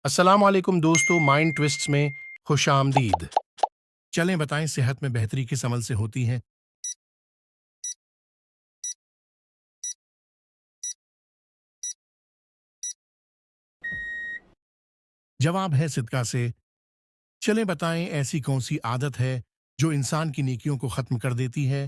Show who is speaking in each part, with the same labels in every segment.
Speaker 1: अस्सलाम वालेकुम दोस्तों, माइंड ट्विस्ट्स में खुशामदीद। चलें बताएं सेहत में बेहतरी किस अमल से होती है। जवाब है सिदका से। चलें बताएं ऐसी कौन सी आदत है जो इंसान की नेकियों को खत्म कर देती है।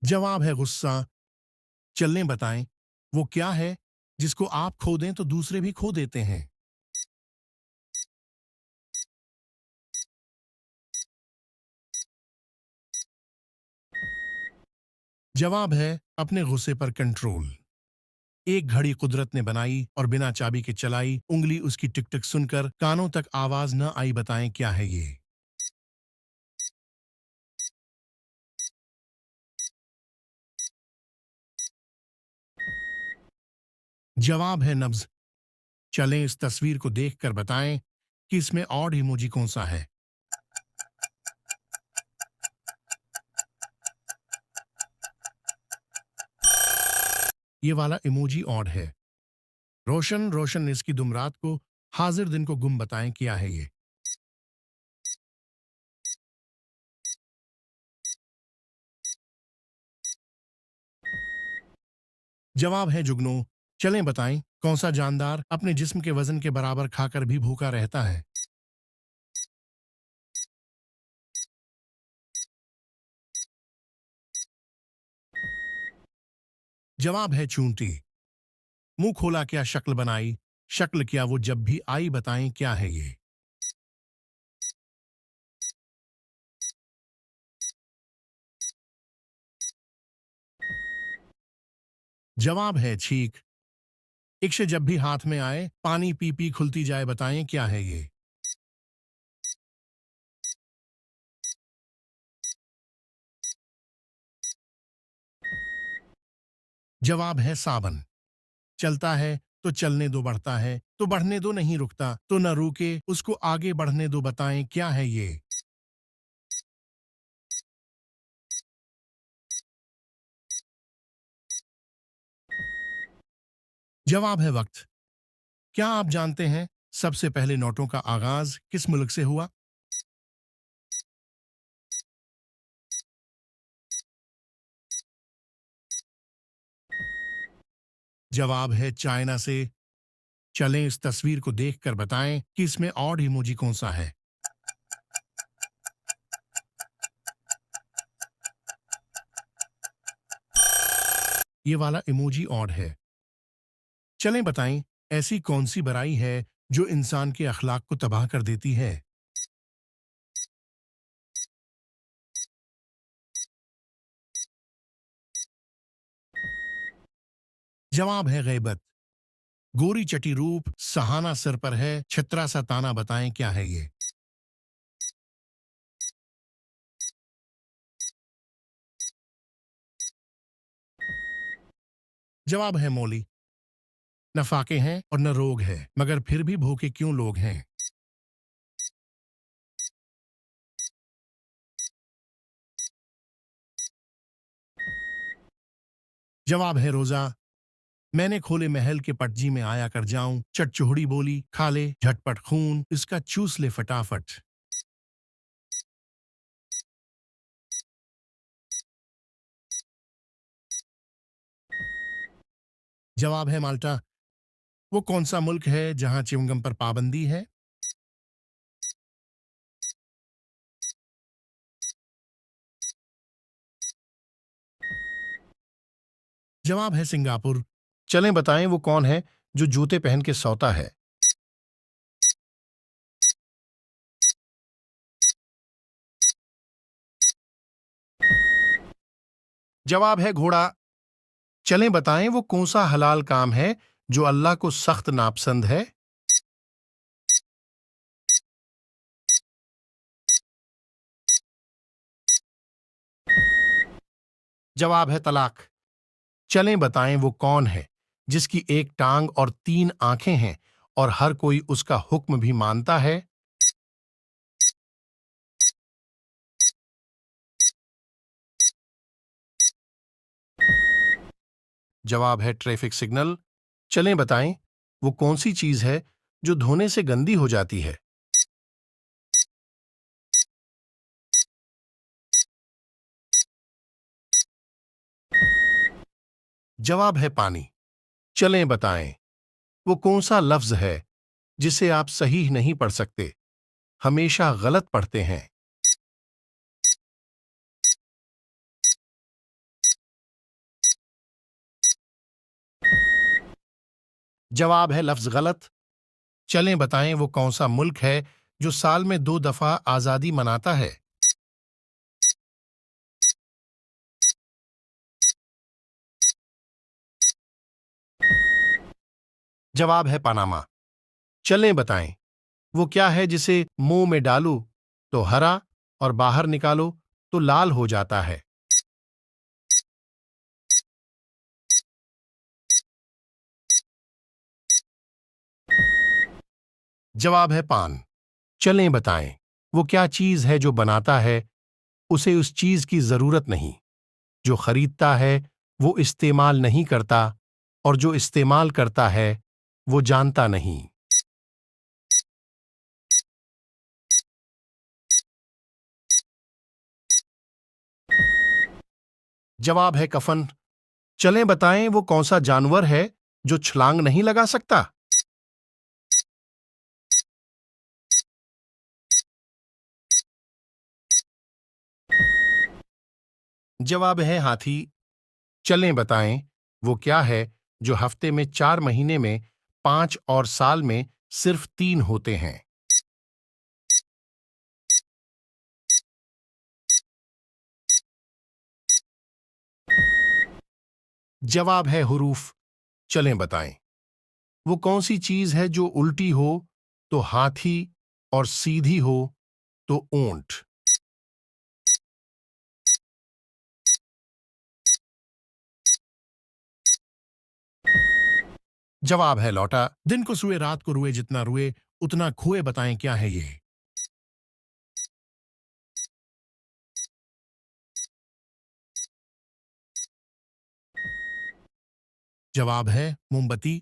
Speaker 1: जवाब है गुस्सा। चलें बताएं वो क्या है जिसको आप खो दें तो दूसरे भी खो देते हैं। जवाब है अपने गुस्से पर कंट्रोल। एक घड़ी कुदरत ने बनाई और बिना चाबी के चलाई, उंगली उसकी टिक टिक सुनकर कानों तक आवाज न आई। बताएं क्या है ये। जवाब है नब्ज। चलें इस तस्वीर को देखकर बताएं कि इसमें ऑड इमोजी कौन सा है। ये वाला इमोजी ऑड है। रोशन रोशन ने इसकी दुमरात को हाजिर दिन को गुम। बताएं क्या है ये। जवाब है जुगनू। चलें बताएं कौन सा जानदार अपने जिस्म के वजन के बराबर खाकर भी भूखा रहता है। जवाब है चूंटी। मुंह खोला क्या शक्ल बनाई, शक्ल क्या वो जब भी आई। बताएं क्या है ये। जवाब है छींक। इक्श जब भी हाथ में आए पानी पी पी खुलती जाए। बताएं क्या है ये। जवाब है साबन। चलता है तो चलने दो, बढ़ता है तो बढ़ने दो, नहीं रुकता तो न रुके उसको आगे बढ़ने दो। बताएं क्या है ये। जवाब है वक्त। क्या आप जानते हैं सबसे पहले नोटों का आगाज किस मुल्क से हुआ। जवाब है चाइना से। चलें इस तस्वीर को देखकर बताएं कि इसमें ऑड इमोजी कौन सा है। ये वाला इमोजी ऑड है। चलें बताएं ऐसी कौन सी बुराई है जो इंसान के अखलाक को तबाह कर देती है। जवाब है गैबत। गोरी चटी रूप सहाना सिर पर है, छतरा सा ताना। बताएं क्या है ये। जवाब है मौली। न फाके हैं और न रोग है मगर फिर भी भूखे क्यों लोग हैं। जवाब है रोजा। मैंने खोले महल के पटजी में आया कर जाऊं, चटचोहड़ी बोली खा ले झटपट खून इसका चूस ले फटाफट। जवाब है माल्टा। वो कौन सा मुल्क है जहां च्युइंगम पर पाबंदी है। जवाब है सिंगापुर। चलें बताएं वो कौन है जो जूते पहन के सोता है। जवाब है घोड़ा। चलें बताएं वो कौन सा हलाल काम है जो अल्लाह को सख्त नापसंद है। जवाब है तलाक। चलें बताएं वो कौन है जिसकी एक टांग और तीन आंखें हैं और हर कोई उसका हुक्म भी मानता है। जवाब है ट्रैफिक सिग्नल। चलें बताएं, वो कौन सी चीज है जो धोने से गंदी हो जाती है? जवाब है पानी। चलें बताएं, वो कौन सा लफ्ज है जिसे आप सही नहीं पढ़ सकते, हमेशा गलत पढ़ते हैं? जवाब है लफ्ज गलत। चलें बताएं, वो कौन सा मुल्क है जो साल में 2 दफा आजादी मनाता है? जवाब है पनामा। चलें बताएं, वो क्या है जिसे मुंह में डालो तो हरा और बाहर निकालो तो लाल हो जाता है? जवाब है पान। चलें बताएं, वो क्या चीज है जो बनाता है, उसे उस चीज की जरूरत नहीं, जो खरीदता है वो इस्तेमाल नहीं करता, और जो इस्तेमाल करता है वो जानता नहीं? जवाब है कफन। चलें बताएं, वो कौन सा जानवर है जो छलांग नहीं लगा सकता? जवाब है हाथी। चलें बताएं, वो क्या है जो हफ्ते में 4 महीने में 5 और साल में सिर्फ 3 होते हैं? जवाब है हुरूफ। चलें बताएं, वो कौन सी चीज है जो उल्टी हो तो हाथी और सीधी हो तो ऊंट? जवाब है लौटा। दिन को सोए रात को रुए, जितना रुए उतना खोए, बताएं क्या है ये? जवाब है मोमबत्ती।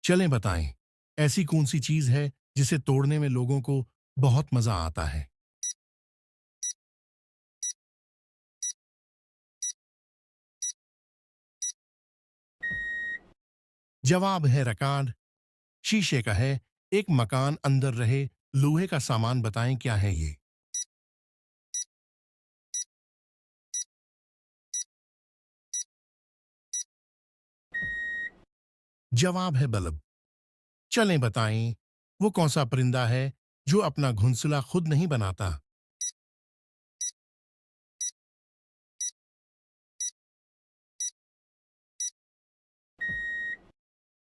Speaker 1: चलें बताएं, ऐसी कौन सी चीज है जिसे तोड़ने में लोगों को बहुत मजा आता है? जवाब है रकान। शीशे का है, एक मकान अंदर रहे लोहे का सामान, बताएं क्या है ये? जवाब है बल्ब। चलें बताएं, वो कौन सा परिंदा है जो अपना घोंसला खुद नहीं बनाता?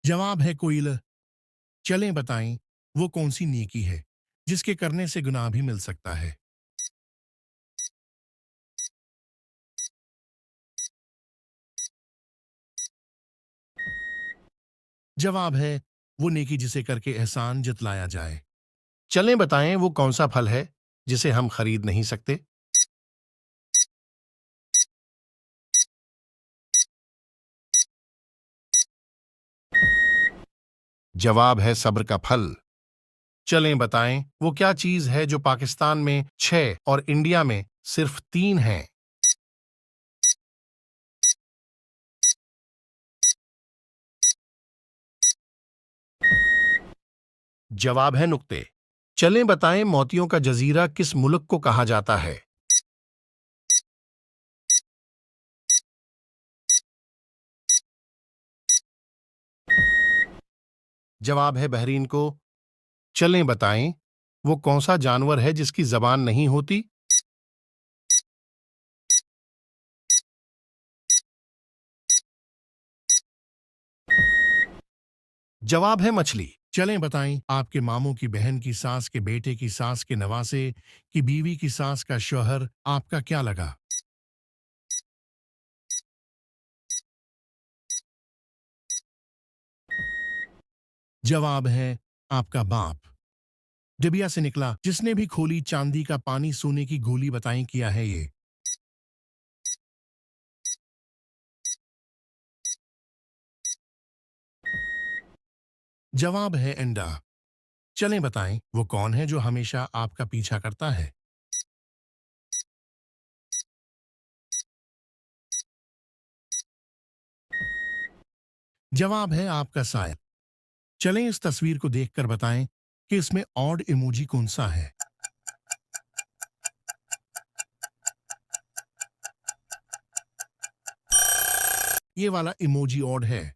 Speaker 1: जवाब है कोयल। चलें बताएं, वो कौन सी नेकी है जिसके करने से गुनाह भी मिल सकता है? जवाब है वो नेकी जिसे करके एहसान जतलाया जाए। चलें बताएं, वो कौन सा फल है जिसे हम खरीद नहीं सकते? जवाब है सब्र का फल। चलें बताएं, वो क्या चीज है जो पाकिस्तान में 6 और इंडिया में सिर्फ 3 है? जवाब है नुक्ते। चलें बताएं, मोतियों का जजीरा किस मुल्क को कहा जाता है? जवाब है बहरीन को। चलें बताएं, वो कौन सा जानवर है जिसकी जबान नहीं होती? जवाब है मछली। चलें बताएं, आपके मामू की बहन की सास के बेटे की सास के नवासे की बीवी की सास का शौहर आपका क्या लगा? जवाब है आपका बाप। डिबिया से निकला जिसने भी खोली चांदी का पानी सोने की गोली, बताएं क्या है ये? जवाब है अंडा। चलें बताएं, वो कौन है जो हमेशा आपका पीछा करता है? जवाब है आपका साया। चलें इस तस्वीर को देखकर बताएं कि इसमें ऑड इमोजी कौन सा है। ये वाला इमोजी ऑड है।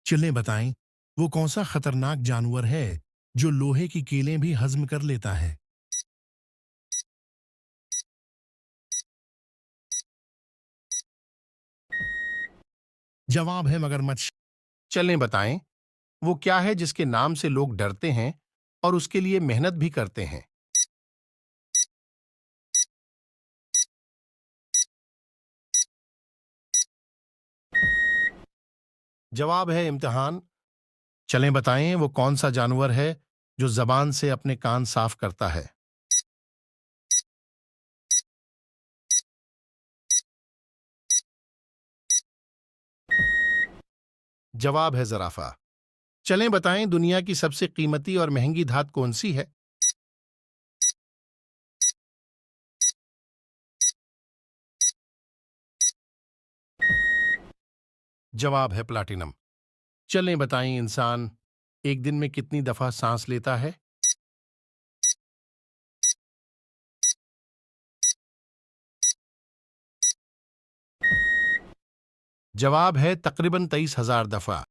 Speaker 1: चलें बताएं, वो कौन सा खतरनाक जानवर है जो लोहे की कीलें भी हजम कर लेता है। जवाब है मगरमच्छ। चलें बताएं, वो क्या है जिसके नाम से लोग डरते हैं और उसके लिए मेहनत भी करते हैं। जवाब है इम्तिहान। चलें बताएं, वो कौन सा जानवर है जो जबान से अपने कान साफ करता है। जवाब है जराफा। चलें बताएं, दुनिया की सबसे कीमती और महंगी धात कौन सी है। जवाब है प्लाटिनम। चलें बताएं, इंसान एक दिन में कितनी दफा सांस लेता है। जवाब है तकरीबन 23,000 दफा।